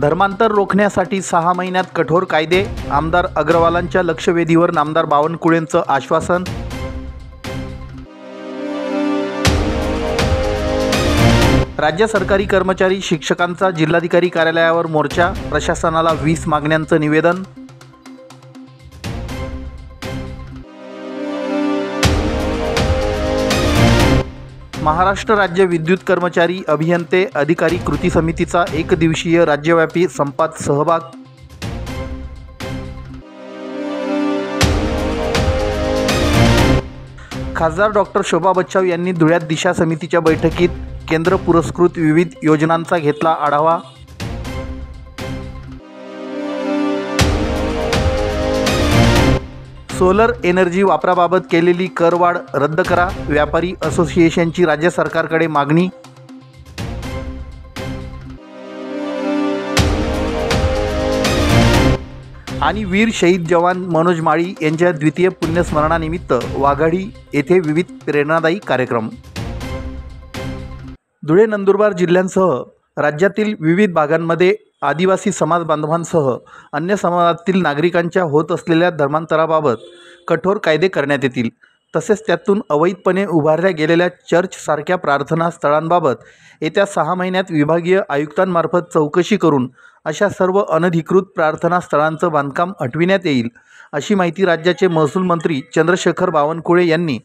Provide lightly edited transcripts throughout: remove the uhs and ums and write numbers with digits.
धर्मांतर रोखण्यासाठी 6 महिन्यात कठोर कायदे, आमदार अग्रवालांच्या लक्षवेधीवर नामदार बावनकुळेंचं आश्वासन। राज्य सरकारी कर्मचारी शिक्षकांचा जिल्हाधिकारी कार्यालयावर मोर्चा, प्रशासनाला 20 मागण्यांचं निवेदन। महाराष्ट्र राज्य विद्युत कर्मचारी अभियंते अधिकारी कृती समितीचा एकदिवसीय राज्यव्यापी संपात सहभाग। खासदार डॉक्टर शोभा बच्छाव यांनी धुळ्यात दिशा समितीच्या बैठकीत केंद्र पुरस्कृत विविध योजनांचा घेतला आढावा। सोलर एनर्जी वापराबाबत केलेली करवाढ रद्द करा, व्यापारी असोसिएशनची राज्य सरकारकडे मागणी। आणि वीर शहीद जवान मनोज माळी यांच्या द्वितीय पुण्यस्मरणानिमित्त वाघाडी येथे विविध प्रेरणादायी कार्यक्रम। धुळे नंदुरबार जिल्ह्यांसह राज्यातील विविध भागांमध्ये आदिवासी समाज बांधवांसह अन्य समाजातील नागरिकांच्या होत असलेल्या धर्मांतराबाबत कठोर कायदे करण्यात येतील। तसेच त्यातून अवैधपणे उभारल्या गेलेल्या चर्चसारख्या प्रार्थना स्थळांबाबत येत्या 6 महिन्यात विभागीय आयुक्तांमार्फत चौकशी करून अशा सर्व अनधिकृत प्रार्थना स्थळांचं बांधकाम हटविण्यात येईल, अशी माहिती राज्याचे महसूल मंत्री चंद्रशेखर बावनकुळे यांनी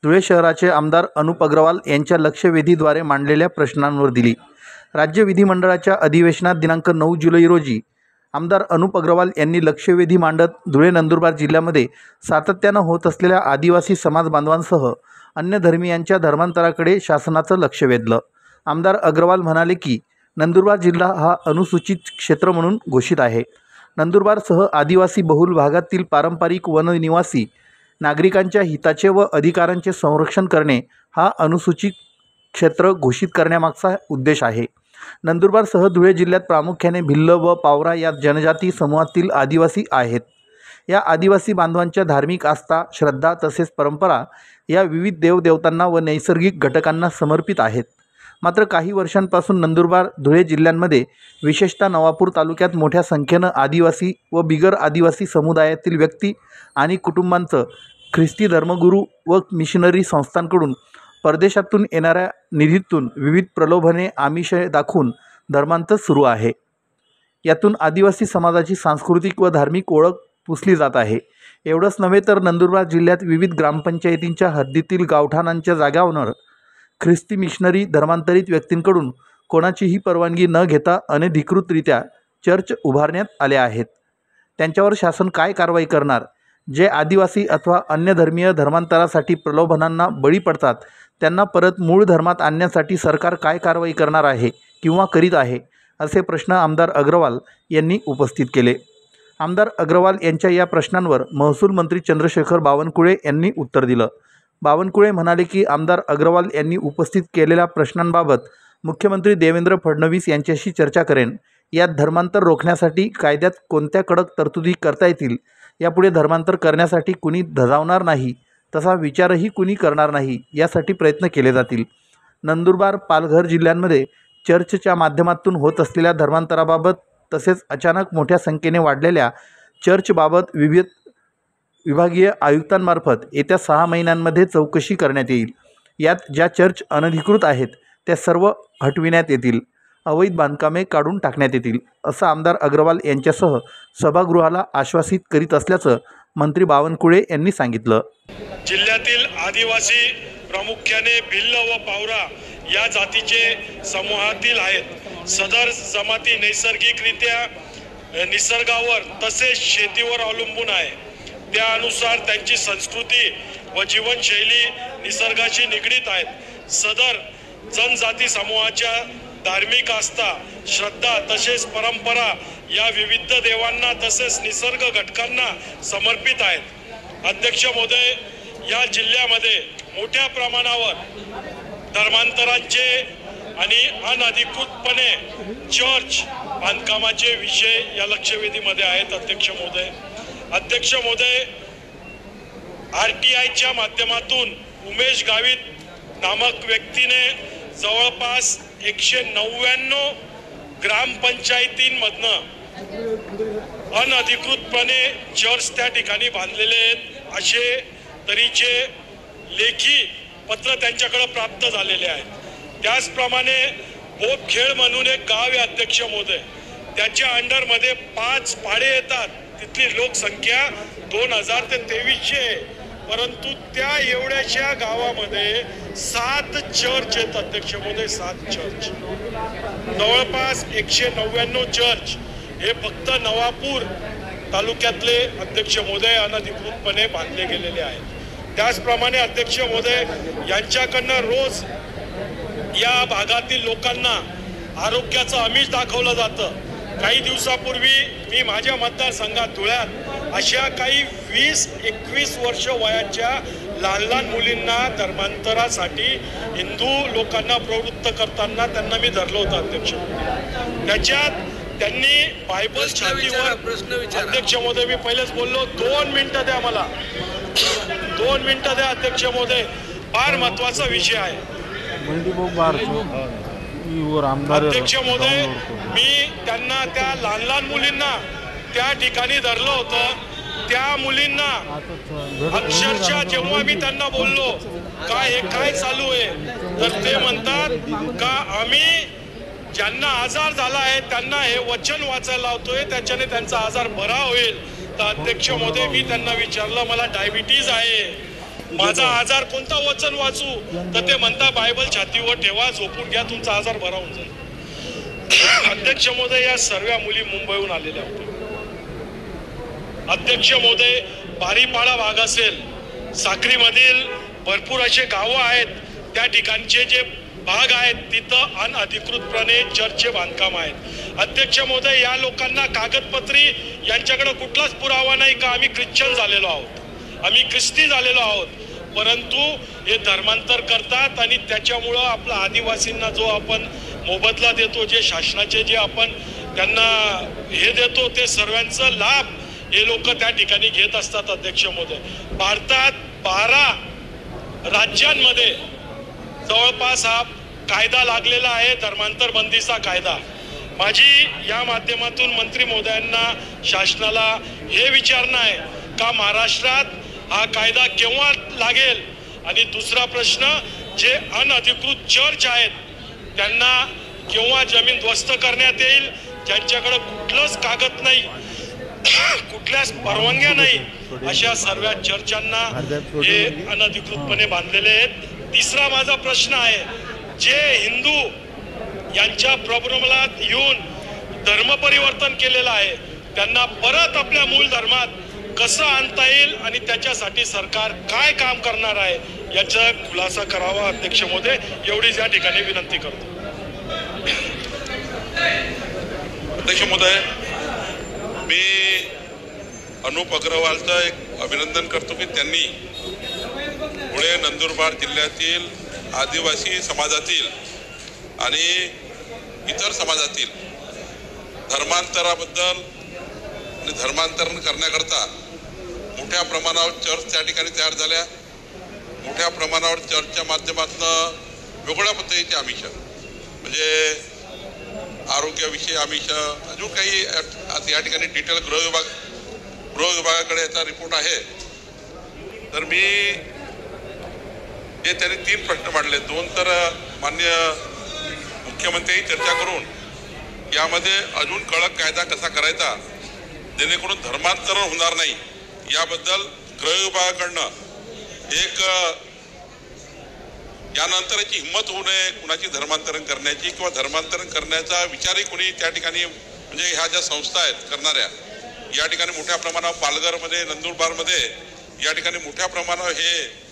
धुळे शहराचे आमदार अनुप अग्रवाल यांच्या लक्षवेधीद्वारे मांडलेल्या प्रश्नांवर दिली। राज्य विधिमंडळाच्या अधिवेशनात दिनांक 9 जुलै रोजी आमदार अनुप अग्रवाल यांनी लक्षवेधी मांडत धुळे नंदुरबार जिल्ह्यामध्ये सातत्यानं होत असलेल्या आदिवासी समाज बांधवांसह अन्य धर्मीयांच्या धर्मांतराकडे शासनाचं लक्ष वेधलं। आमदार अग्रवाल म्हणाले की नंदुरबार जिल्हा हा अनुसूचित क्षेत्र म्हणून घोषित आहे। नंदुरबारसह आदिवासी बहुल भागातील पारंपरिक वननिवासी नागरिकांच्या हिताचे व अधिकारांचे संरक्षण करणे हा अनुसूचित क्षेत्र घोषित करण्यामागचा उद्देश आहे। नंदुरबारसह धुळे जिल्ह्यात प्रामुख्याने भिल्ल व पावरा या जनजाती समूहातील आदिवासी आहेत। या आदिवासी बांधवांच्या धार्मिक आस्था, श्रद्धा तसेच परंपरा या विविध देवदेवतांना व नैसर्गिक घटकांना समर्पित आहेत। मात्र काही वर्षांपासून नंदुरबार धुळे जिल्ह्यांमध्ये विशेषतः नवापूर तालुक्यात मोठ्या संख्येनं आदिवासी व बिगर आदिवासी समुदायातील व्यक्ती आणि कुटुंबांचं ख्रिस्ती धर्मगुरू व मिशनरी संस्थांकडून परदेशातून येणाऱ्या निधीतून विविध प्रलोभने आमिष दाखवून धर्मांतर सुरू आहे। यातून आदिवासी समाजाची सांस्कृतिक व धार्मिक ओळख पुसली जात आहे। एवढंच नव्हे तर नंदुरबार जिल्ह्यात विविध ग्रामपंचायतींच्या हद्दीतील गावठाणांच्या जागांवर ख्रिस्ती मिशनरी धर्मांतरित व्यक्तींकडून कोणाचीही परवानगी न घेता अनधिकृतरित्या चर्च उभारण्यात आले आहेत। त्यांच्यावर शासन काय कारवाई करणार? जे आदिवासी अथवा अन्य धर्मीय धर्मांतरासाठी प्रलोभनांना बळी पडतात त्यांना परत मूळ धर्मात आणण्यासाठी सरकार काय कारवाई करणार आहे किंवा करीत आहे, असे प्रश्न आमदार अग्रवाल यांनी उपस्थित केले। आमदार अग्रवाल यांच्या या प्रश्नांवर महसूल मंत्री चंद्रशेखर बावनकुळे यांनी उत्तर दिलं। बावनकुळे म्हणाले की आमदार अग्रवाल यांनी उपस्थित केलेल्या प्रश्नांबाबत मुख्यमंत्री देवेंद्र फडणवीस यांच्याशी चर्चा करेन। यात धर्मांतर रोखण्यासाठी कायद्यात कोणत्या कडक तरतुदी करता येतील, यापुढे धर्मांतर करण्यासाठी कुणी धजावणार नाही, तसा विचारही कुणी करणार नाही, यासाठी प्रयत्न केले जातील। नंदुरबार पालघर जिल्ह्यांमध्ये चर्चच्या माध्यमातून होत असलेल्या धर्मांतराबाबत तसेच अचानक मोठ्या संख्येने वाढलेल्या चर्चबाबत विविध विभागीय आयुक्तांमार्फत येत्या 6 महिन्यांमध्ये चौकशी करण्यात येईल। यात ज्या चर्च अनधिकृत आहेत त्या सर्व हटविण्यात येतील, अवैध बांधकामे काढून टाकण्यात येतील, असं आमदार अग्रवाल यांच्यासह सभागृहाला आश्वासित करीत असल्याचं मंत्री बावनकुळे यांनी सांगितलं। जिल्ह्यातील आदिवासी प्रामुख्याने भिल्ल व पावरा या जातीचे समूहातील आहेत। सदर जमाती नैसर्गिकरित्या निसर्गावर तसेच शेतीवर अवलंबून आहे। त्यानुसार त्यांची संस्कृती व जीवनशैली निसर्गाशी निगडीत आहेत। सदर जनजाती समूहाच्या धार्मिक आस्था, श्रद्धा तसेच परंपरा या विविध देवांना तसेच निसर्ग घटकांना समर्पित आहेत। अध्यक्ष महोदय, या जिल्ह्यामध्ये मोठ्या प्रमाणावर धर्मांतरांचे आणि अनधिकृतपणे चर्च बांधकामाचे विषय या लक्षवेधीमध्ये आहेत। अध्यक्ष महोदय, RTIच्या माध्यमातून उमेश गावित नामक व्यक्तीने जवळपास 199 ग्रामपंचायतींमधनं अनधिकृतपणे चर्च त्या ठिकाणी बांधलेले आहेत असे तऱ्हेचे लेखी पत्र त्यांच्याकडे प्राप्त झालेले आहेत। त्याचप्रमाणे बोपखेड म्हणून एक गाव आहे अध्यक्ष महोदय, त्याच्या अंडरमध्ये 5 पाडे येतात, तिथली लोकसंख्या 2000 ते 2300 आहे, परंतु त्या एवढ्याशा गावामध्ये 7 चर्च आहेत अध्यक्ष महोदय, 7 चर्च। जवळपास 199 चर्च हे फक्त नवापूर तालुक्यातले अध्यक्ष महोदय अनधिकृतपणे बांधले गेलेले आहेत। त्याचप्रमाणे अध्यक्ष महोदय यांच्याकडनं रोज या भागातील लोकांना आरोग्याचं आमिष दाखवलं जातं। काही दिवसापूर्वी मी माझ्या मतदारसंघात धुळ्यात अशा काही 20-21 वर्ष वयाच्या लहान मुलींना धर्मांतरासाठी हिंदू लोकांना प्रवृत्त करताना त्यांना मी धरलं होतं अध्यक्ष। त्याच्यात त्यांनी बायबल छातीवर अध्यक्ष महोदय मी पहिलेच बोललो 2 मिनिटं द्या मला, 2 मिनिटं द्या अध्यक्ष महोदय, फार महत्वाचा विषय आहे अध्यक्ष महोदय। मी त्यांना त्या लहान मुलींना त्या ठिकाणी धरलं होतं। त्या मुलींना अक्षरशः जेव्हा मी त्यांना बोललो का हे काय चालू आहे, तर ते म्हणतात का आम्ही ज्यांना आजार झाला आहे त्यांना हे वचन वाचायला लावतोय, त्याच्याने त्यांचा आजार बरा होईल। तर अध्यक्ष महोदय मी त्यांना विचारलं मला डायबिटीज आहे, माझा आजार कोणता वचन वाचू, तर ते म्हणता बायबल छातीवर ठेवा, झोपून घ्या, तुमचा आजार बरा होऊन जाईल। अध्यक्ष महोदय या सर्व मुली मुंबईहून आलेल्या होत्या अध्यक्ष महोदय। बारीपाडा भाग असेल, साक्रीमधील भरपूर असे गावं आहेत, त्या ठिकाणचे जे भाग आहेत तिथं अनधिकृतपणे चर्चचे बांधकाम आहेत अध्यक्ष महोदय। या लोकांना कागदपत्री यांच्याकडे कुठलाच पुरावा नाही का आम्ही ख्रिश्चन झालेलो आहोत, आम्ही ख्रिस्ती झालेलो आहोत, परंतु हे धर्मांतर करतात आणि त्याच्यामुळं आपला आदिवासींना जो आपण मोबदला देतो, जे शासनाचे जे आपण त्यांना हे देतो, ते सर्वांचा लाभ हे लोक त्या ठिकाणी घेत असतात अध्यक्ष महोदय। भारतात 12 राज्यांमध्ये जवळपास हा कायदा लागलेला आहे, धर्मांतर बंदीचा कायदा। माझी या माध्यमातून मंत्री महोदयांना शासनाला हे विचारणं आहे का महाराष्ट्रात हा कायदा केव्हा लागेल, आणि दुसरा प्रश्न जे अनधिकृत चर्च आहेत त्यांना केव्हा जमीन ध्वस्त करण्यात येईल, ज्यांच्याकडे कुठलंच कागद नाही, कुठल्याच परवानग्या नाही, अशा सर्व चर्चांना हे अनधिकृतपणे बांधलेले आहेत। तिसरा माझा प्रश्न आहे, जे हिंदू यांच्या प्रभुमलात येऊन धर्म परिवर्तन केलेलं आहे त्यांना परत आपल्या मूळ धर्मात कसं आणता येईल आणि त्याच्यासाठी सरकार काय काम करणार आहे याचा खुलासा करावा अध्यक्ष महोदय, एवढीच या ठिकाणी विनंती करतो। अध्यक्ष महोदय मी अनुप अग्रवालचं एक अभिनंदन करतो की त्यांनी पुणे नंदुरबार जिल्ह्यातील आदिवासी समाजातील आणि इतर समाजातील धर्मांतराबद्दल आणि धर्मांतरण करण्याकरता मोठ्या प्रमाणावर चर्च त्या ठिकाणी तयार झाल्या। मोठ्या प्रमाणावर चर्चच्या माध्यमातून वेगवेगळ्या पद्धतीचे आमिष म्हणजे आरोग्याविषयी आमिष, अजून काही या ठिकाणी डिटेल गृह विभागाकडे याचा रिपोर्ट आहे। तर मी हे त्यांनी 3 प्रश्न मांडले, 2 तर माननीय मुख्यमंत्री चर्चा करून यामध्ये अजून कडक कायदा कसा करायचा जेणेकरून धर्मांतरण होणार नाही याबद्दल गृह विभागाकडनं एक यानंतर याची हिंमत होऊ नये कुणाची धर्मांतरण करण्याची किंवा धर्मांतरण करण्याचा विचारही कोणी त्या ठिकाणी म्हणजे ह्या ज्या संस्था आहेत करणाऱ्या या ठिकाणी मोठ्या प्रमाणावर पालघरमध्ये नंदुरबारमध्ये या ठिकाणी मोठ्या प्रमाणावर हे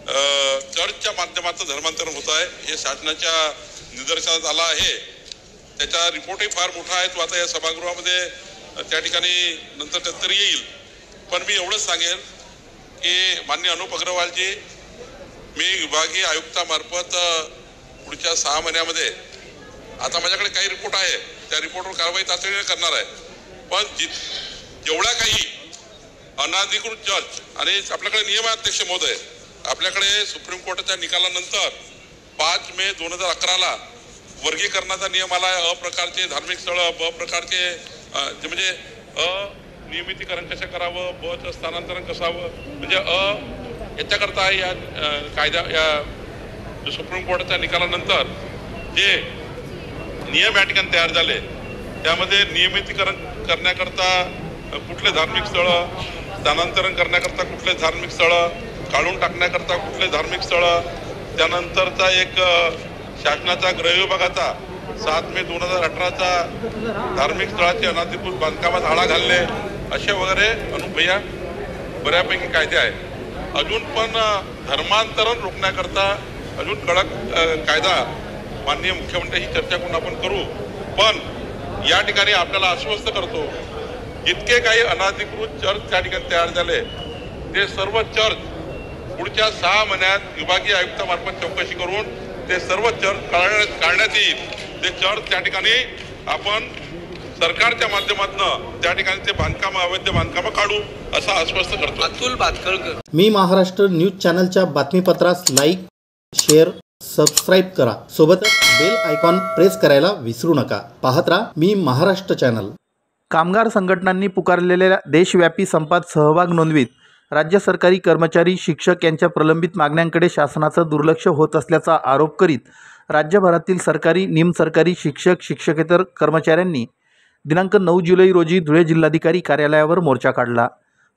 चर्चच्या माध्यमातून धर्मांतरण होत आहे हे शासनाच्या निदर्शनास आलं आहे। त्याचा रिपोर्टही फार मोठा आहे, तो आता या सभागृहामध्ये त्या ठिकाणी नंतर कधीतरी येईल। पण मी एवढंच सांगेन की माननीय अनुप अग्रवालजी, मी विभागीय आयुक्तामार्फत पुढच्या 6 महिन्यामध्ये आता माझ्याकडे काही रिपोर्ट आहे, त्या रिपोर्टवर कारवाई तातडीने करणार आहे। पण जेवढ्या काही अनधिकृत चर्च आणि आपल्याकडे नियम आहे अध्यक्ष महोदय, आपल्याकडे सुप्रीम कोर्टाच्या निकालानंतर 5 मे 2011ला वर्गीकरणाचा नियम आला आहे. अ प्रकारचे धार्मिक स्थळं, ब प्रकारचे म्हणजे नियमितीकरण कसं करावं, बचं स्थानांतरण कसावं, म्हणजे याच्याकरता या कायद्या या सुप्रीम कोर्टाच्या निकालानंतर जे नियम या ठिकाणी तयार झाले त्यामध्ये नियमितीकरण करण्याकरता कुठले धार्मिक स्थळं, स्थानांतरण करण्याकरता कुठले धार्मिक स्थळं, काढून टाकण्याकरता कुठले धार्मिक स्थळं, त्यानंतरचा एक शासनाचा गृह विभागाचा 7 मे 2018चा धार्मिक स्थळाचे अनधिकृत बांधकामात आळा घालणे असे वगैरे अनुभया बऱ्यापैकी कायदे आहेत. अजून पण धर्मांतरण रोखण्याकरता अजून कडक कायदा माननीय मुख्यमंत्री ही चर्चा करून आपण करू. पण या ठिकाणी आपल्याला आश्वस्त करतो, जितके काही अनधिकृत चर्च त्या ठिकाणी तयार झाले ते सर्व चर्च पुढच्या 6 महिन्यात विभागीय आयुक्तामार्फत चौकशी करून ते सर्व चर्च काढण्यात येईल. ते चर्च त्या ठिकाणी आपण सरकारच्या माध्यमातून त्या ठिकाणी ते बांधकाम, अवैध बांधकाम काढू असं आश्वस्त करतो. अतुल भातखळकर. मी महाराष्ट्र न्यूज चॅनलच्या बातमीपत्रास लाईक, शेअर, सबस्क्राईब करा. सोबतच बेल आयकॉन प्रेस करायला विसरू नका. पाहत राहा मी महाराष्ट्र चॅनल. कामगार संघटनांनी पुकारलेल्या देशव्यापी संपात सहभाग नोंदवीत राज्य सरकारी कर्मचारी, शिक्षक यांच्या प्रलंबित मागण्यांकडे शासनाचं दुर्लक्ष होत असल्याचा आरोप करीत राज्यभरातील सरकारी, निमसरकारी शिक्षक, शिक्षकेतर कर्मचाऱ्यांनी दिनांक 9 जुलै रोजी धुळे जिल्हाधिकारी कार्यालयावर मोर्चा काढला.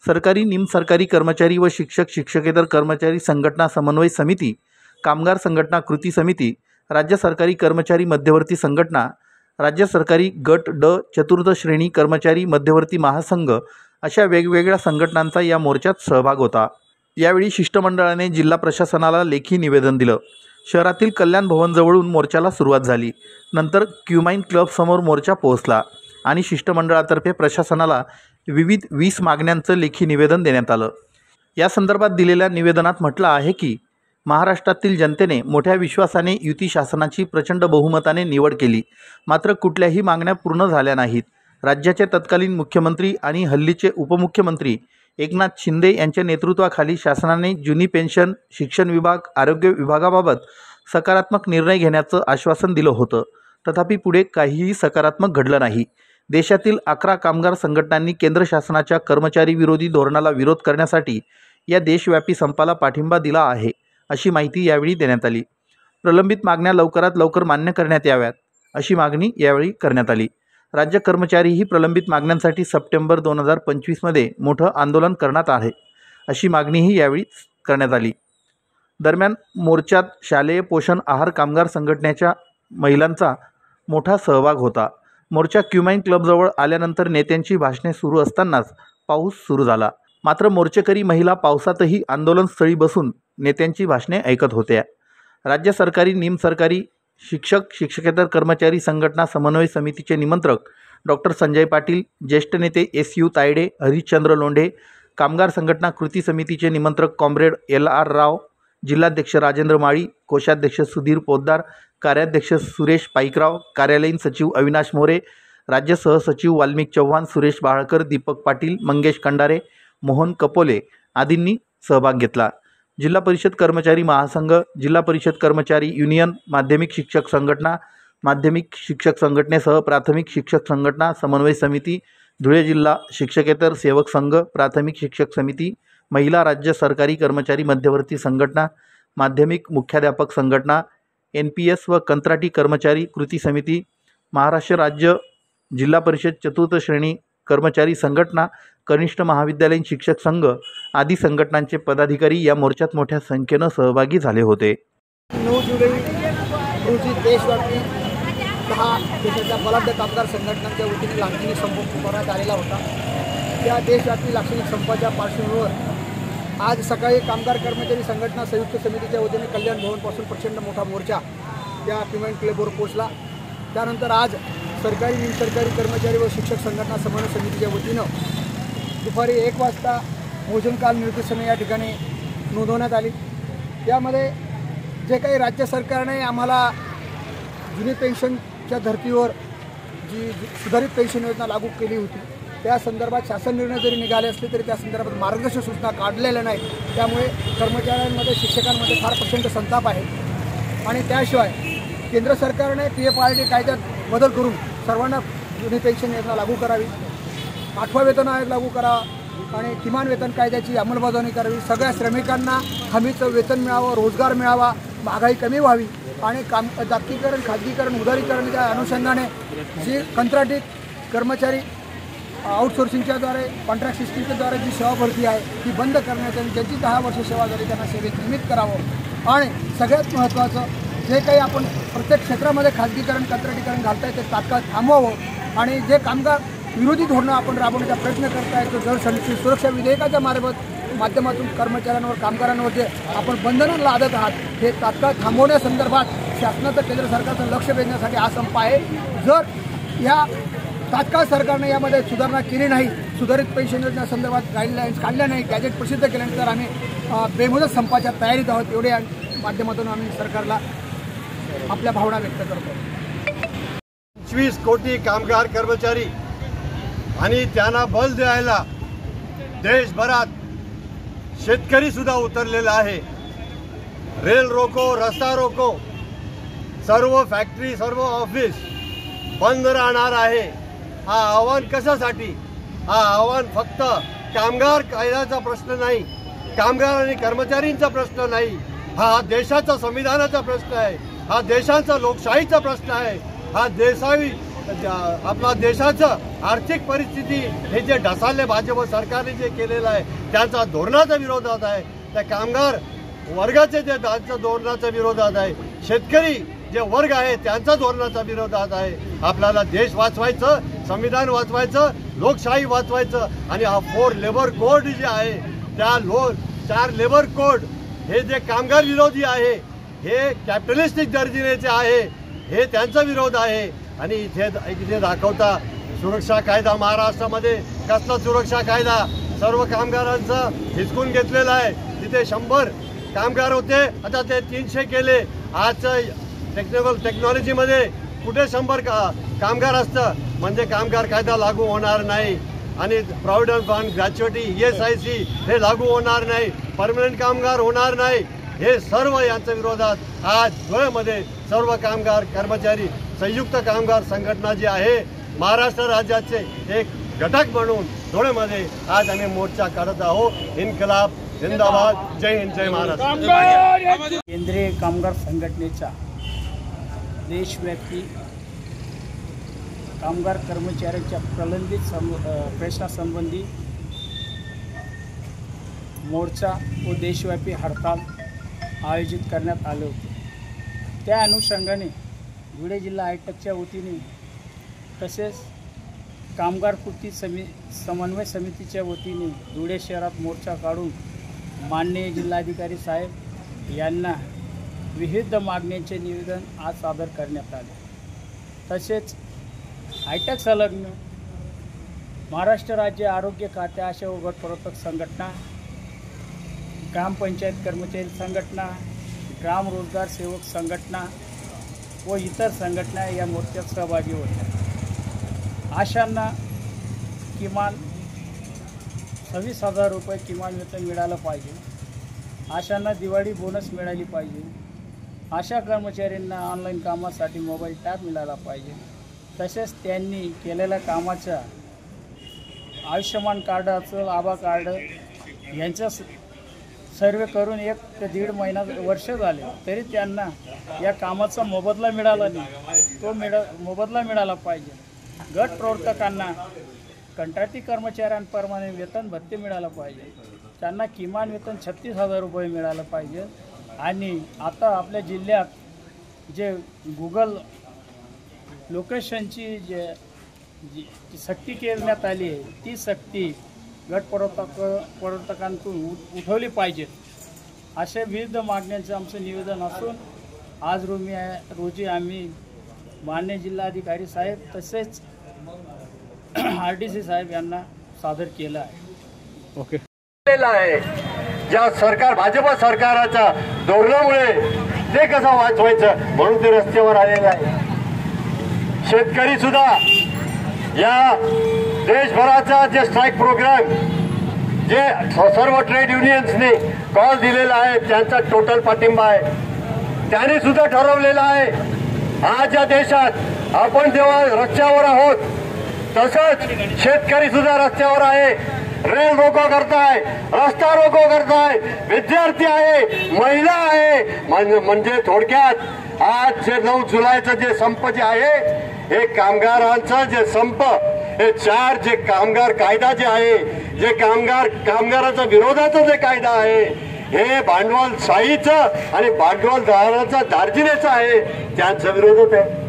सरकारी, निमसरकारी कर्मचारी व शिक्षक, शिक्षकेतर कर्मचारी संघटना समन्वय समिती, कामगार संघटना कृती समिती, राज्य सरकारी कर्मचारी मध्यवर्ती संघटना, राज्य सरकारी गट ड चतुर्थ श्रेणी कर्मचारी मध्यवर्ती महासंघ अशा वेगवेगळ्या संघटनांचा या मोर्चात सहभाग होता. यावेळी शिष्टमंडळाने जिल्हा प्रशासनाला लेखी निवेदन दिलं. शहरातील कल्याण भवनजवळून मोर्चाला सुरुवात झाली. नंतर क्युमाइन क्लबसमोर मोर्चा पोहोचला आणि शिष्टमंडळातर्फे प्रशासनाला विविध 20 मागण्यांचं लेखी निवेदन देण्यात आलं. या संदर्भात दिलेल्या निवेदनात म्हटलं आहे की महाराष्ट्रातील जनतेने मोठ्या विश्वासाने युती शासनाची प्रचंड बहुमताने निवड केली, मात्र कुठल्याही मागण्या पूर्ण झाल्या नाहीत. राज्याचे तत्कालीन मुख्यमंत्री आणि हल्लीचे उपमुख्यमंत्री एकनाथ शिंदे यांच्या नेतृत्वाखाली शासनाने जुनी पेन्शन, शिक्षण विभाग, आरोग्य विभागाबाबत सकारात्मक निर्णय घेण्याचं आश्वासन दिलं होतं. तथापि पुढे काहीही सकारात्मक घडलं नाही. देशातील 11 कामगार संघटनांनी केंद्र शासनाच्या कर्मचारी विरोधी धोरणाला विरोध करण्यासाठी या देशव्यापी संपाला पाठिंबा दिला आहे, अशी माहिती यावेळी देण्यात आली. प्रलंबित मागण्या लवकरात लवकर मान्य करण्यात याव्यात, अशी मागणी यावेळी करण्यात आली. राज्य कर्मचारीही प्रलंबित मागण्यांसाठी सप्टेंबर 2025मध्ये मोठं आंदोलन करण्यात आहे, अशी मागणीही यावेळी करण्यात आली. दरम्यान मोर्चात शालेय पोषण आहार कामगार संघटनेच्या महिलांचा मोठा सहभाग होता. मोर्चा क्युमाइन क्लबजवळ आल्यानंतर नेत्यांची भाषणे सुरू असतानाच पाऊस सुरू झाला. मात्र मोर्चेकरी महिला पावसातही आंदोलनस्थळी बसून नेत्यांची भाषणे ऐकत होत्या. राज्य सरकारी, निमसरकारी शिक्षक, शिक्षकेतर कर्मचारी संघटना समन्वय समितीचे निमंत्रक डॉक्टर संजय पाटील, ज्येष्ठ नेते SU तायडे, हरिश्चंद्र लोंढे, कामगार संघटना कृती समितीचे निमंत्रक कॉम्रेड LR राव, जिल्हाध्यक्ष राजेंद्र माळी, कोषाध्यक्ष सुधीर पोद्दार, कार्याध्यक्ष सुरेश पाईकराव, कार्यालयीन सचिव अविनाश मोरे, राज्य सहसचिव वाल्मिक चव्हाण, सुरेश बाळकर, दीपक पाटील, मंगेश कंडारे, मोहन कपोले आदींनी सहभाग घेतला. जिल्हा परिषद कर्मचारी महासंघ, जिल्हा परिषद कर्मचारी युनियन, माध्यमिक शिक्षक संघटना, माध्यमिक शिक्षक संघटनेसह प्राथमिक शिक्षक संघटना समन्वय समिती, धुळे जिल्हा शिक्षकेतर सेवक संघ, प्राथमिक शिक्षक समिती, महिला राज्य सरकारी कर्मचारी मध्यवर्ती संघटना, माध्यमिक मुख्याध्यापक संघटना, NPS व कंत्राटी कर्मचारी कृती समिती, महाराष्ट्र राज्य जिल्हा परिषद चतुर्थ श्रेणी कर्मचारी संघटना, कनिष्ठ महाविद्यालयीन शिक्षक संघ आदी संघटनांचे पदाधिकारी या मोर्चात मोठ्या संख्येनं सहभागी झाले होते. 9 जुलै रोजी देशव्यापी 10 देशाच्या बलाढ्य कामगार संघटनांच्या वतीने लाक्षणिक संप पुकारण्यात आलेला होता. त्या देशव्यापी लाक्षणिक संपाच्या पार्श्वभूमीवर आज सकाळी कामगार कर्मचारी संघटना संयुक्त समितीच्या वतीने कल्याण भवनपासून प्रचंड मोठा मोर्चा त्या क्युमाइन क्लबवर पोहोचला. त्यानंतर आज सरकारी, निमसरकारी कर्मचारी व शिक्षक संघटना समन्वय समितीच्या वतीनं दुपारी 1 वाजता मोजनकाल निदर्शने या ठिकाणी नोंदवण्यात आली. त्यामध्ये जे काही राज्य सरकारने आम्हाला जुनी पेन्शनच्या धर्तीवर जी सुधारित पेन्शन योजना लागू केली होती त्या संदर्भात शासन निर्णय जरी निघाले असले तरी त्या संदर्भात मार्गदर्शक सूचना काढलेल्या नाहीत. त्यामुळे कर्मचाऱ्यांमध्ये, शिक्षकांमध्ये फार प्रचंड संताप आहे. आणि त्याशिवाय केंद्र सरकारने PFRDA कायद्यात बदल करून सर्वांना जुनी पेन्शन योजना लागू करावी, 8वा वेतन आयोग लागू करावा आणि किमान वेतन कायद्याची अंमलबजावणी करावी, सगळ्या श्रमिकांना हमीचं वेतन मिळावं, रोजगार मिळावा, महागाई कमी व्हावी आणि जागतिकीकरण, खाजगीकरण, उदारीकरणाच्या अनुषंगाने जी कंत्राटी कर्मचारी आउटसोर्सिंगच्याद्वारे, कॉन्ट्रॅक्ट सिस्टीमच्याद्वारे जी सेवा भरती आहे ती बंद करण्यात आणि ज्यांची 10 वर्ष सेवा झाली त्यांना सेवेत नियमित करावं आणि सगळ्यात महत्त्वाचं जे काही आपण प्रत्येक क्षेत्रामध्ये खाजगीकरण, कंत्राटीकरण घालताय ते तात्काळ थांबवावं आणि जे कामगार विरोधी धोरणं आपण राबवण्याचा प्रयत्न करताय तर जलसंची सुरक्षा विधेयकाच्या माध्यमातून कर्मचाऱ्यांवर, कामगारांवर जे आपण बंधनं लादत आहात हे तात्काळ थांबवण्यासंदर्भात शासनाचं, केंद्र सरकारचं लक्ष वेधण्यासाठी हा संप आहे. जर ह्या तात्काळ सरकारने यामध्ये सुधारणा केली नाही, सुधारित पेन्शन योजनेसंदर्भात गाईडलाईन्स काढल्या नाही, गॅजेट प्रसिद्ध केल्यानंतर आम्ही बेमुदत संपाच्या तयारीत आहोत. एवढ्या माध्यमातून आम्ही सरकारला आपल्या भावना व्यक्त करतो. 25 कोटी कामगार कर्मचारी आणि त्यांना बल द्यायला देशभरात शेतकरी सुद्धा उतरलेला आहे. रेल रोको, रस्ता रोको, सर्व फॅक्टरी, सर्व ऑफिस बंद राहणार आहे. हा आव्हान कशासाठी? हा आव्हान फक्त कामगार कायद्याचा प्रश्न नाही, कामगार आणि कर्मचारींचा प्रश्न नाही, हा देशाचा संविधानाचा प्रश्न आहे, हा देशाचा लोकशाहीचा प्रश्न आहे, हा आपला देशाचं आर्थिक परिस्थिती हे जे ढसाले भाजप सरकारने जे केलेलं आहे त्यांचा धोरणाच्या विरोधात आहे. त्या कामगार वर्गाचे जे धोरणाच्या विरोधात आहे, शेतकरी जे वर्ग आहे त्यांचा धोरणाच्या विरोधात आहे. आपल्याला देश वाचवायचं, संविधान वाचवायचं, लोकशाही वाचवायचं आणि हा 4 लेबर कोड जे आहे त्या 4 लेबर कोड हे जे कामगार विरोधी आहे, हे कॅपिटलिस्टिक दर्जिनेचे आहे, हे त्यांचा विरोध आहे. आणि इथे दाखवता सुरक्षा कायदा महाराष्ट्रामध्ये कसला सुरक्षा कायदा सर्व कामगारांचं हिसकून घेतलेला आहे. तिथे 100 कामगार होते, आता ते 300 केले. आजच्या टेक्नॉलॉजीमध्ये कुठे 100 कामगार असतं म्हणजे कामगार कायदा लागू होणार नाही आणि प्रॉव्हिडंट फंड, ग्रॅच्युइटी, ESIC हे लागू होणार नाही, परमनंट कामगार होणार नाही. हे सर्व यांच्या विरोधात आज धुळ्यामध्ये सर्व कामगार कर्मचारी संयुक्त कामगार संघटना जी आहे महाराष्ट्र राज्याचे एक घटक म्हणून धुळ्यामध्ये आज आम्ही मोर्चा काढत आहोत. इन्कलाब जिंदाबाद. जय हिंद, जय महाराष्ट्र. केंद्रीय कामगार संघटनेचा देशव्यापी कामगार कर्मचाऱ्यांच्या प्रलंबित प्रश्नासंबंधी मोर्चा व देशव्यापी हडताल आयोजित करण्यात आले होते. त्या अनुषंगाने धुळे जिल्हा आयटकच्या वतीने तसेच कामगार कृती समन्वय समितीच्या वतीने धुळे शहरात मोर्चा काढून माननीय जिल्हाधिकारी साहेब यांना विविध मागण्यांचे निवेदन आज सादर करण्यात आले. तसेच आयटक संलग्न महाराष्ट्र राज्य आरोग्य खाते आशा व गटप्रवर्तक संघटना, ग्रामपंचायत कर्मचारी संघटना, ग्राम रोजगार सेवक संघटना व इतर संघटना या मोर्चात सहभागी होत्या. आशांना किमान 26,000 रुपये किमान वेतन मिळालं पाहिजे. आशांना दिवाळी बोनस मिळाली पाहिजे. आशा कर्मचाऱ्यांना ऑनलाईन कामासाठी मोबाईल टॅब मिळाला पाहिजे. तसेच त्यांनी केलेल्या कामाच्या आयुष्यमान कार्ड असेल, आभा कार्ड यांचा सर्वे करून 1 ते 1.5 महिना वर्ष झाले तरी त्यांना या कामाचा मोबदला मिळाला नाही. तो मोबदला मिळाला पाहिजे. गट प्रवर्तकांना कंत्राटी कर्मचाऱ्यांप्रमाणे वेतन भत्ते मिळालं पाहिजे. त्यांना किमान वेतन 36,000 रुपये मिळालं पाहिजे. आणि आता आपल्या जिल्ह्यात जे गुगल लोकेशनची जी सक्ती करण्यात आली आहे ती सक्ती गट प्रवर्तकांकडून उठवली पाहिजे. अशा विविध मागण्यांचं आमचं निवेदन असून आज रोजी आम्ही मान्य जिल्हाधिकारी साहेब तसेच RDC साहेब यांना सादर केलं आहे. ओके. ज्या सरकार भाजप सरकाराच्या धोरणामुळे ते कसं वाचवायचं म्हणून ते रस्त्यावर आलेलं आहे. शेतकरी सुद्धा या देशभराचा जे स्ट्राईक प्रोग्राम जे सर्व ट्रेड युनियन्सने कॉल दिलेला आहे त्यांचा टोटल पाठिंबा आहे. त्यांनी सुद्धा ठरवलेलं आहे आज या देशात आपण जेव्हा रस्त्यावर आहोत तसंच शेतकरी सुद्धा रस्त्यावर आहे, रेल रोको करताय, रस्ता रोको करताय, विद्यार्थी आहे, महिला आहे. म्हणजे थोडक्यात आज जे 9 जुलैचं जे संप जे आहे हे कामगारांचा जे संप, हे 4 जे कामगार कायदा जे आहे, जे कामगाराचा विरोधाचा जे कायदा आहे, हे भांडवलशाहीचं आणि भांडवलदाराचा दार्जिनेचं आहे, त्यांच्या विरोधात आहे.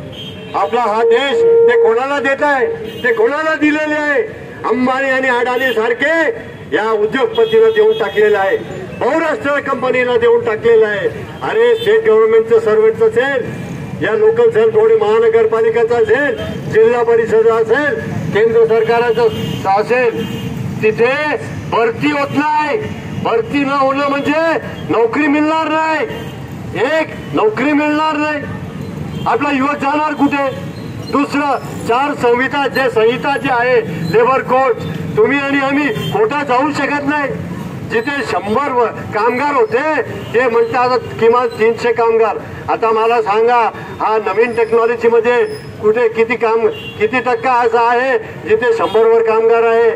आपला हा देश ते कोणाला देत आहे, ते कोणाला दिलेले आहे? अंबानी आणि अडाणी सारखे या उद्योगपतीला देऊन टाकलेलं आहे, बहुराष्ट्रीय कंपनीला देऊन टाकलेलं आहे. अरे स्टेट गव्हर्नमेंटचं सर्व्हंट असेल, या लोकल सेल थोडी महानगरपालिकाचा असेल, जिल्हा परिषद असेल, केंद्र सरकाराचं असेल, तिथे भरती होत नाही. भरती न होणं म्हणजे नोकरी मिळणार नाही, एक नोकरी मिळणार नाही. आपला युवक जाणार कुठे? दुसरं 4 संहिता जे आहे लेबर कोड, तुम्ही आणि आम्ही कोर्टात जाऊ शकत नाही. जिथे 100 कामगार होते ते म्हणतात किमान 300 कामगार. आता मला सांगा, हा नवीन टेक्नॉलॉजीमध्ये कुठे किती टक्का असा आहे जिथे 100वर कामगार आहे?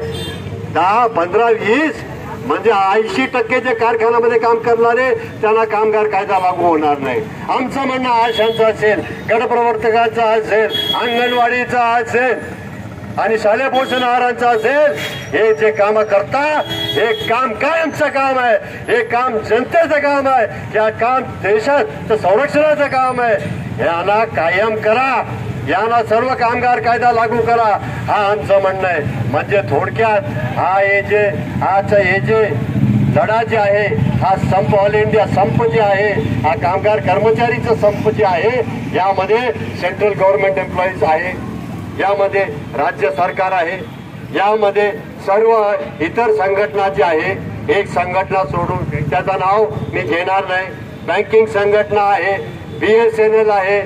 10, 15, 20 म्हणजे 80% जे कारखान्यामध्ये काम करणारे त्यांना कामगार कायदा लागू होणार नाही. आमचं म्हणणं आशांचं असेल, गटप्रवर्तकांचा असेल, अंगणवाडीचा असेल आणि शालेय पोषण आहारांचा असेल, हे जे काम करता हे काम कायमचं काम आहे, हे काम जनतेचं काम आहे, हे काम देशाचं संरक्षणाचं काम आहे. यांना कायम करा, यांना सर्व कामगार कायदा लागू करा, हा आमचं म्हणणं आहे. म्हणजे थोडक्यात हे जे लढा जे आहे, हा संप ऑल इंडिया संप जे आहे, हा कामगार कर्मचारीचा संप जे आहे, यामध्ये सेंट्रल गव्हर्नमेंट एम्प्लॉईज आहे, यामध्ये राज्य सरकार आहे, यामध्ये सर्व इतर संघटना जी आहे, एक संघटना सोडून त्याचं नाव मी घेणार नाही, बँकिंग संघटना आहे, BSNL आहे,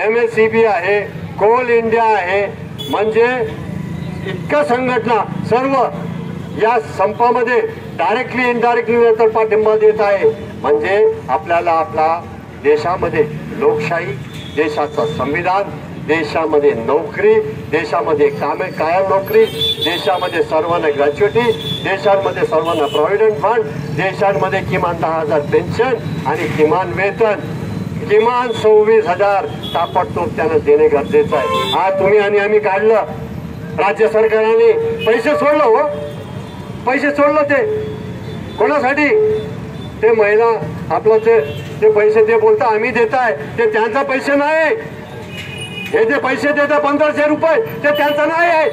MSCB आहे, कोल इंडिया आहे, म्हणजे इतक्या संघटना सर्व या संपामध्ये डायरेक्टली इनडायरेक्टली पाठिंबा देत आहे. म्हणजे आपल्याला आपला देशामध्ये लोकशाही, देशाचं संविधान, देशामध्ये नोकरी, देशामध्ये कायम नोकरी, देशामध्ये सर्वांना ग्रॅच्युटी, देशांमध्ये सर्वांना प्रॉव्हिडंट फंड, देशांमध्ये किमान 10,000 पेन्शन आणि किमान वेतन, किमान 26,000 ताबडतोब त्यांना देणे गरजेचं आहे. आज तुम्ही आणि आम्ही काढलं, राज्य सरकारने पैसे सोडलं, हो पैसे सोडलं. ते कोणासाठी? ते महिला आपलं ते पैसे ते बोलता आम्ही देताय, ते त्यांचा पैसे नाही. हे जे पैसे देतात 1500 रुपये ते त्यांचं नाही आहे,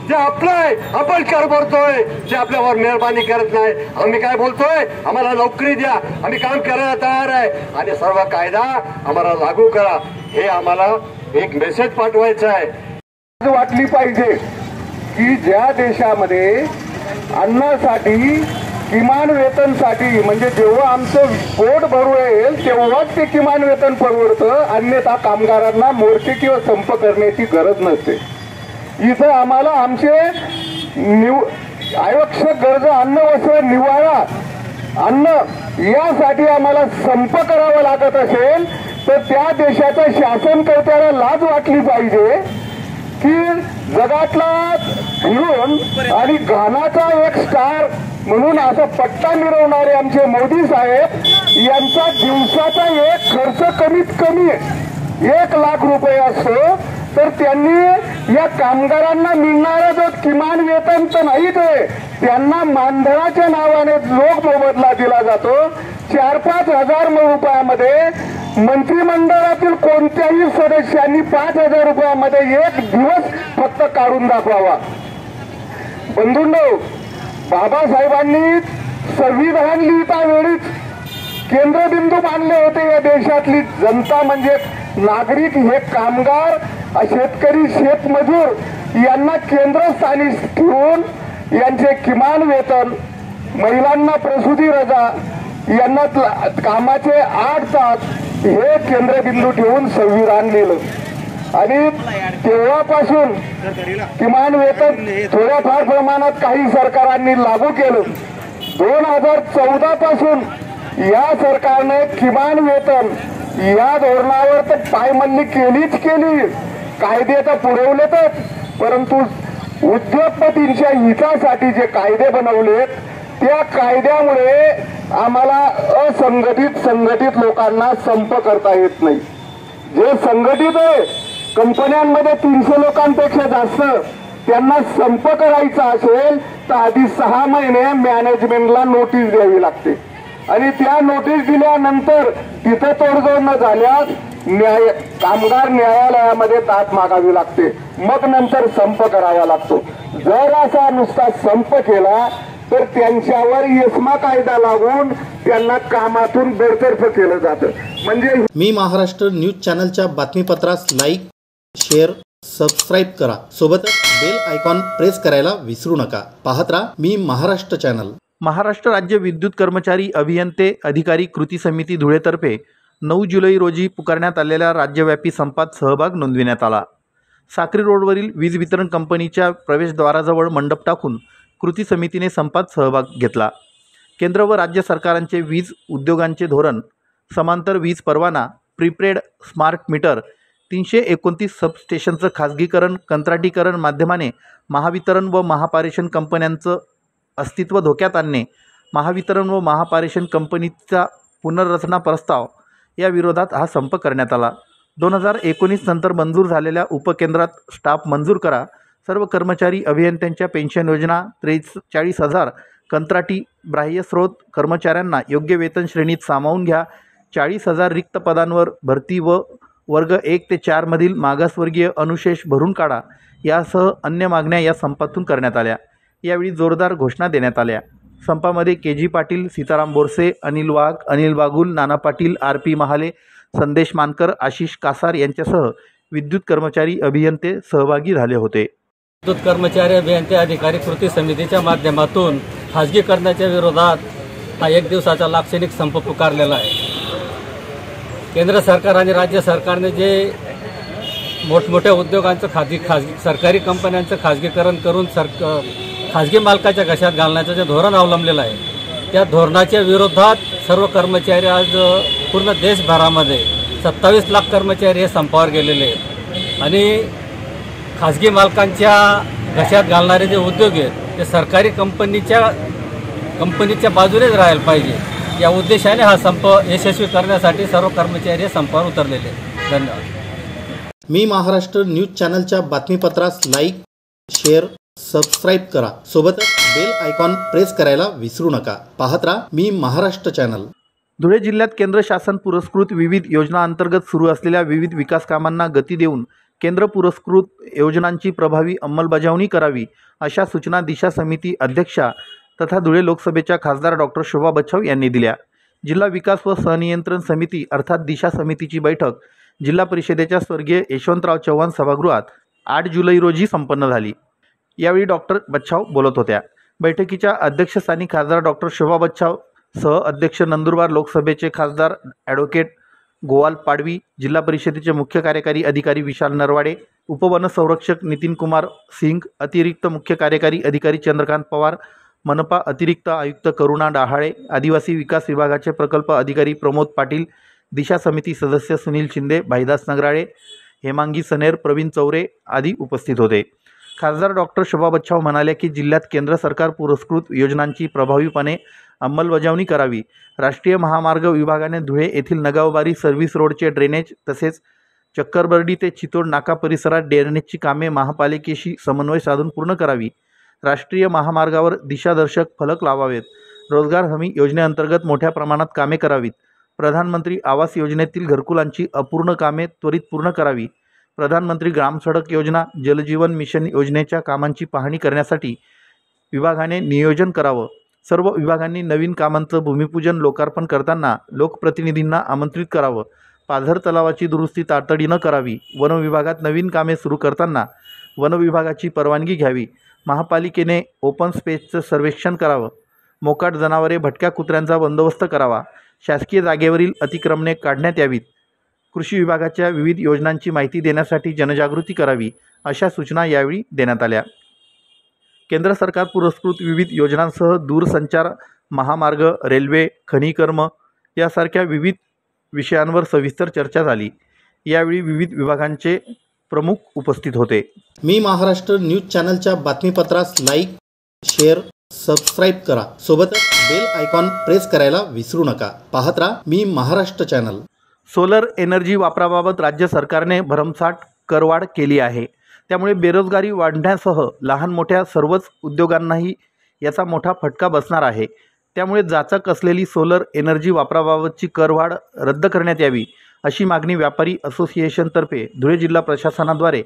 ते आपलं आहे. आपण कर भरतोय, ते आपल्यावर मेहरबानी करत नाही. आम्ही काय बोलतोय? आम्हाला नोकरी द्या, आम्ही काम करायला तयार आहे आणि सर्व कायदा आम्हाला लागू करा, हे आम्हाला एक मेसेज पाठवायचा आहे. वाटली पाहिजे की ज्या देशामध्ये अन्नासाठी, किमान वेतनसाठी, म्हणजे जेव्हा आमचं पोट भरेल तेव्हाच ते किमान वेतन परवडतं, अन्यथा कामगारांना मोर्चे किंवा संप करण्याची गरज नसते. इथं आम्हाला आमचे आवश्यक गरजा, अन्न, वस्त्र, निवारा, अन्न यासाठी आम्हाला संप करावा लागत असेल तर त्या देशाच्या शासनकर्त्याला लाज वाटली पाहिजे की जगातला हिरोन आणि घानाचा एक स्टार म्हणून असा पट्टा मिरवणारे आमचे मोदी साहेब यांचा दिवसाचा एक खर्च कमीत कमी 1 लाख रुपये असतो, तर त्यांनी या कामगारांना मिळणारा जो किमान वेतन तर नाही, ते त्यांना मानधनाच्या नावाने लोक मोबदला दिला जातो. 4-5 हजार रुपयामध्ये मंत्रिमंडळातील कोणत्याही सदस्यांनी 5,000 रुपयामध्ये एक दिवस फक्त काढून दाखवावा. बंधूंनो, बाबासाहेबांनी संविधान लिहिता वेळीच केंद्रबिंदू मानले होते. या देशातली जनता म्हणजे नागरिक, हे कामगार, शेतकरी, शेतमजूर यांना केंद्रस्थानी ठेवून यांचे किमान वेतन, महिलांना प्रसूती रजा, यांना कामाचे 8 तास हे केंद्रबिंदू ठेवून संविधान लिहिलं आणि तेव्हापासून किमान वेतन थोड्याफार प्रमाणात काही सरकारांनी लागू केलं. 2014 पासून या सरकारने किमान वेतन या धोरणावर तर पायमल्ली केलीच केली, कायदे तर पुरवलेतच, परंतु उद्योगपतींच्या हितासाठी जे कायदे बनवलेत त्या कायद्यामुळे आम्हाला असंघटित संघटित लोकांना संप करता येत नाही. जे संघटित आहे कंपन्यांमध्ये 300 लोकांपेक्षा जास्त, त्यांना संप करायचा असेल तर आधी 6 महिने मॅनेजमेंटला नोटीस द्यावी लागते आणि त्या नोटीस दिल्यानंतर तिथं तोडजोड न झाल्यास कामगार न्यायालयामध्ये दाद मागावी लागते, मग नंतर संप करावा लागतो. जर असा नुसता संप केला तर त्यांच्यावर येस्मा कायदा लागून त्यांना कामातून बडतर्फ केलं जातं. म्हणजे मी महाराष्ट्र न्यूज चॅनलच्या बातमीपत्रास लाईक, शेअर, सबस्क्राईब करा. सोबतच बेल आयकॉन प्रेस करायला विसरू नका. पाहत राहा मी महाराष्ट्र चॅनल. महाराष्ट्र राज्य विद्युत कर्मचारी अभियंते अधिकारी कृती समिती धुळेतर्फे 9 जुलै रोजी पुकारण्यात आलेल्या राज्यव्यापी संपात सहभाग नोंदविण्यात आला. साक्री रोडवरील वीज वितरण कंपनीच्या प्रवेशद्वाराजवळ मंडप टाकून कृती समितीने संपात सहभाग घेतला. केंद्र व राज्य सरकारांचे वीज उद्योगांचे धोरण, समांतर वीज परवाना, प्रीपेड स्मार्ट मीटर, 329 सबस्टेशनचं खाजगीकरण, कंत्राटीकरण माध्यमाने महावितरण व महापारेषण कंपन्यांचं अस्तित्व धोक्यात आणणे, महावितरण व महापारेषण कंपनीचा पुनर्रचना प्रस्ताव या विरोधात हा संप करण्यात आला. 2019 नंतर मंजूर झालेल्या उपकेंद्रात स्टाफ मंजूर करा. सर्व कर्मचारी अभियंत्यांच्या पेन्शन योजना 43,000 कंत्राटी बाह्यस्रोत कर्मचाऱ्यांना योग्य वेतन श्रेणीत सामावून घ्या. 40,000 रिक्त पदांवर भरती व वर्ग 1 ते 4 मधील मागासवर्गीय अनुशेष भरून काढा. यासह अन्य मागण्या या संपातून करण्यात आल्या. यावेळी जोरदार घोषणा देण्यात आल्या. संपामध्ये KG पाटील, सीताराम बोरसे, अनिल वाघ, अनिल बागुल, नाना पाटील, RP महाले, संदेश मानकर, आशिष कासार यांच्यासह विद्युत कर्मचारी अभियंते सहभागी झाले होते. विद्युत कर्मचारी अभियंते अधिकारी कृती समितीच्या माध्यमातून खाजगीकरणाच्या विरोधात हा 1 दिवसाचा लाक्षणिक संप पुकारलेला आहे. केंद्र सरकार आणि राज्य सरकारने जे मोठमोठ्या उद्योगांचं सरकारी कंपन्यांचं खाजगीकरण करून खाजगी मालकाच्या घशात घालण्याचं जे धोरण अवलंबलेलं आहे, त्या धोरणाच्या विरोधात सर्व कर्मचारी आज पूर्ण देशभरामध्ये 27 लाख कर्मचारी हे संपावर गेलेले आहेत. आणि खाजगी मालकांच्या घशात घालणारे जे उद्योग आहेत ते सरकारी कंपनीच्या बाजूनेच राहायला पाहिजे. या उद्देशाने हा संप यशस्वी करण्यासाठी सर्व कर्मचारी हे संपावर उतरलेले आहेत. धन्यवाद. मी महाराष्ट्र न्यूज चॅनलच्या बातमीपत्रास लाईक, शेअर, सबस्क्राईब करा. सोबतच बेल आयकॉन प्रेस करायला विसरू नका. पाहत राहा मी महाराष्ट्र चॅनल. धुळे जिल्ह्यात केंद्र शासन पुरस्कृत विविध योजनांतर्गत सुरू असलेल्या विविध विकास कामांना गती देऊन केंद्र पुरस्कृत योजनांची प्रभावी अंमलबजावणी करावी अशा सूचना दिशा समिती अध्यक्षा तथा धुळे लोकसभेच्या खासदार डॉक्टर शोभा बच्छाव यांनी दिल्या. जिल्हा विकास व सहनियंत्रण समिती अर्थात दिशा समितीची बैठक जिल्हा परिषदेच्या स्वर्गीय यशवंतराव चव्हाण सभागृहात 8 जुलै रोजी संपन्न झाली. यावेळी डॉक्टर बच्छाव बोलत होत्या. बैठकीच्या अध्यक्षस्थानी खासदार डॉक्टर शोभा बच्छाव, सह अध्यक्ष नंदुरबार लोकसभेचे खासदार ॲडव्होकेट गोवाल पाडवी, जिल्हा परिषदेचे मुख्य कार्यकारी अधिकारी विशाल नरवाडे, उपवनसंरक्षक नितीन कुमार सिंग, अतिरिक्त मुख्य कार्यकारी अधिकारी चंद्रकांत पवार, मनपा अतिरिक्त आयुक्त करुणा डाहाळे, आदिवासी विकास विभागाचे प्रकल्प अधिकारी प्रमोद पाटील, दिशा समिती सदस्य सुनील शिंदे, भाईदास नगराळे, हेमांगी सनेर, प्रवीण चौरे आदी उपस्थित होते. खासदार डॉक्टर शोभा बच्छाव म्हणाल्या की जिल्ह्यात केंद्र सरकार पुरस्कृत योजनांची प्रभावीपणे अंमलबजावणी करावी. राष्ट्रीय महामार्ग विभागाने धुळे येथील नगावबारी सर्व्हिस रोडचे ड्रेनेज तसेच चक्करबर्डी ते चितोड नाका परिसरात ड्रेनेजची कामे महापालिकेशी समन्वय साधून पूर्ण करावी. राष्ट्रीय महामार्गावर दिशादर्शक फलक लावावेत. रोजगार हमी योजनेअंतर्गत मोठ्या प्रमाणात कामे करावीत. प्रधानमंत्री आवास योजनेतील घरकुलांची अपूर्ण कामे त्वरित पूर्ण करावी. प्रधानमंत्री ग्रामसडक योजना, जलजीवन मिशन योजनेच्या कामांची पाहणी करण्यासाठी विभागाने नियोजन करावं. सर्व विभागांनी नवीन कामांचं भूमिपूजन लोकार्पण करताना लोकप्रतिनिधींना आमंत्रित करावं. पाझर तलावाची दुरुस्ती तातडीनं करावी. वन विभागात नवीन कामे सुरू करताना वन विभागाची परवानगी घ्यावी. महापालिकेने ओपन स्पेसचं सर्वेक्षण करावं. मोकाट जनावरे, भटक्या कुत्र्यांचा बंदोबस्त करावा. शासकीय जागेवरील अतिक्रमणे काढण्यात यावीत. कृषी विभागाच्या विविध योजनांची माहिती देण्यासाठी जनजागृती करावी अशा सूचना यावेळी देण्यात आल्या. केंद्र सरकार पुरस्कृत विविध योजनांसह दूरसंचार, महामार्ग, रेल्वे, खनिकर्म यासारख्या विविध विषयांवर सविस्तर चर्चा झाली। यावेळी विविध विभागांचे प्रमुख उपस्थित होते। मी महाराष्ट्र न्यूज चॅनलच्या बातमीपत्रास लाईक, शेअर, सबस्क्राईब करा। सोबतच बेल आयकॉन प्रेस करायला विसरू नका। पाहत राहा मी महाराष्ट्र चॅनल। सोलर एनर्जी वापराबाबत राज्य सरकारने भरमसाठ करवाढ केली आहे। त्यामुळे बेरोजगारी वाढण्यासह लहान मोठ्या सर्वच उद्योगांनाही याचा मोठा फटका बसणार आहे। त्यामुळे जाचक असलेली सोलर एनर्जी वापराबाबतची करवाढ रद्द करण्यात यावी अशी मागणी व्यापारी असोसिएशनतर्फे धुळे जिल्हा प्रशासनाद्वारे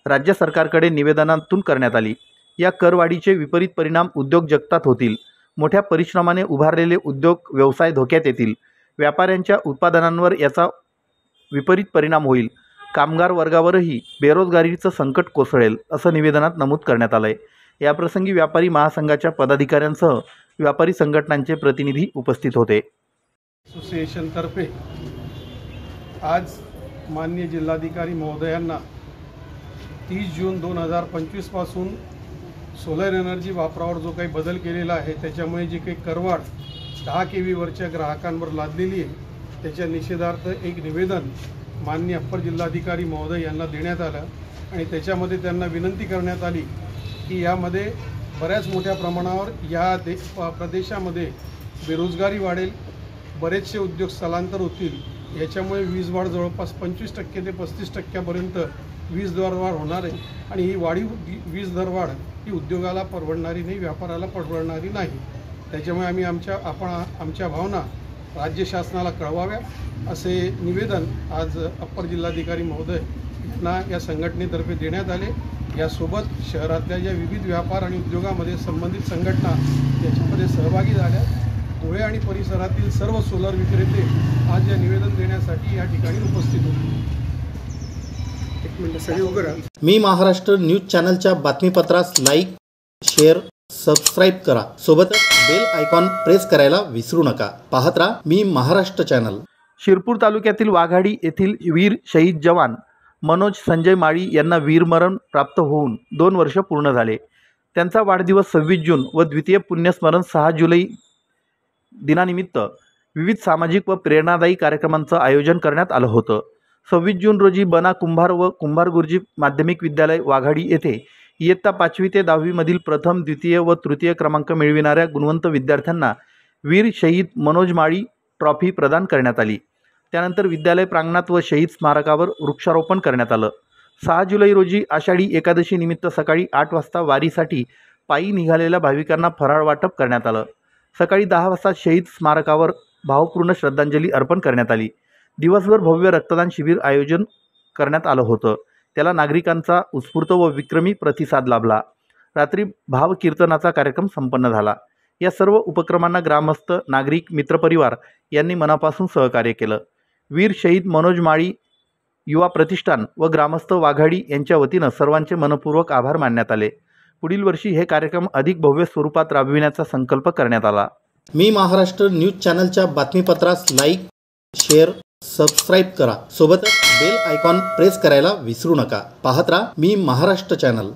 राज्य सरकारकडे निवेदनातून करण्यात आली। या करवाढीचे विपरीत परिणाम उद्योग जगतात होतील। मोठ्या परिश्रमाने उभारलेले उद्योग व्यवसाय धोक्यात येतील। व्यापाऱ्यांच्या उत्पादनांवर याचा विपरीत परिणाम होईल। कामगार वर्गावरही बेरोजगारीचं संकट कोसळेल असं निवेदनात नमूद करण्यात आलं आहे। याप्रसंगी व्यापारी महासंघाच्या पदाधिकाऱ्यांसह व्यापारी संघटनांचे प्रतिनिधी उपस्थित होते। असोसिएशनतर्फे आज माननीय जिल्हाधिकारी महोदयांना 30 जून 2025 पासून सोलर एनर्जी वापरावर जो काही बदल केलेला आहे त्याच्यामुळे जी काही करवाढ 10 kV वरच्या ग्राहकांवर लादलेली आहे त्याच्या निषेधार्थ एक निवेदन माननीय अप्पर जिल्हाधिकारी महोदय यांना देण्यात आलं आणि त्याच्यामध्ये त्यांना विनंती करण्यात आली की यामध्ये बऱ्याच मोठ्या प्रमाणावर या प्रदेशामध्ये बेरोजगारी वाढेल, बरेचसे उद्योग स्थलांतर होतील। याच्यामुळे वीज वाढ जवळपास 25% ते 35% वीज दरवाढ होणार आहे आणि ही वाढीव वीज दरवाढ ही उद्योगाला परवडणारी नाही, व्यापाराला परवडणारी नाही। त्याच्यामुळे आमच्या भावना राज्य शासनाला कळवाव्या असे निवेदन आज अप्पर जिल्हाधिकारी महोदय यांना या संघटनेतर्फे देण्यात आले। यासोबत शहरातल्या ज्या विविध व्यापार आणि उद्योगामध्ये संबंधित संघटना याच्यामध्ये सहभागी झाल्या। धुळे आणि परिसरातील सर्व सोलर विक्रेते आज या निवेदन देण्यासाठी या ठिकाणी उपस्थित होते। मी महाराष्ट्र न्यूज चॅनलच्या बातमीपत्रास लाईक, शेअर, सबस्क्राईब करा। सोबतच बेल आयकॉन प्रेस करायला विसरू नका। पाहत राहा मी महाराष्ट्र चॅनल। शिरपूर तालुक्यातील वाघाडी येथील वीर शहीद जवान मनोज संजय माळी यांना वीरमरण प्राप्त होऊन 2 वर्ष पूर्ण झाले। त्यांचा वाढदिवस 26 जून व द्वितीय पुण्यस्मरण 6 जुलै दिनानिमित्त विविध सामाजिक व प्रेरणादायी कार्यक्रमांचं आयोजन करण्यात आलं होतं। 26 जून रोजी बना कुंभार व कुंभार गुरुजी माध्यमिक विद्यालय वाघाडी येथे इयत्ता 5वी ते 10वी मधील प्रथम, द्वितीय व तृतीय क्रमांक मिळविणाऱ्या गुणवंत विद्यार्थ्यांना वीर शहीद मनोज माळी ट्रॉफी प्रदान करण्यात आली। त्यानंतर विद्यालय प्रांगणात व शहीद स्मारकावर वृक्षारोपण करण्यात आलं। 6 जुलै रोजी आषाढी एकादशी निमित्त सकाळी 8 वाजता वारीसाठी पायी निघालेल्या भाविकांना फराळ वाटप करण्यात आलं। सकाळी 10 वाजता शहीद स्मारकावर भावपूर्ण श्रद्धांजली अर्पण करण्यात आली। दिवसभर भव्य रक्तदान शिबिर आयोजन करण्यात आलं होतं। त्याला नागरिकांचा उत्स्फूर्त व विक्रमी प्रतिसाद लाभला। रात्री भावकीर्तनाचा कार्यक्रम संपन्न झाला। या सर्व उपक्रमांना ग्रामस्थ, नागरिक, मित्रपरिवार यांनी मनापासून सहकार्य केलं। वीर शहीद मनोज माळी युवा प्रतिष्ठान व ग्रामस्थ वाघाडी यांच्या वतीनं सर्वांचे मनपूर्वक आभार मानण्यात आले। पुढील वर्षी हे कार्यक्रम अधिक भव्य स्वरूपात राबविण्याचा संकल्प करण्यात आला। मी महाराष्ट्र न्यूज चॅनलच्या बातमीपत्रास लाईक, शेअर, सबस्क्राईब करा। सोबतच बेल आयकॉन प्रेस करायला विसरू नका। पाहत राहा मी महाराष्ट्र चॅनल।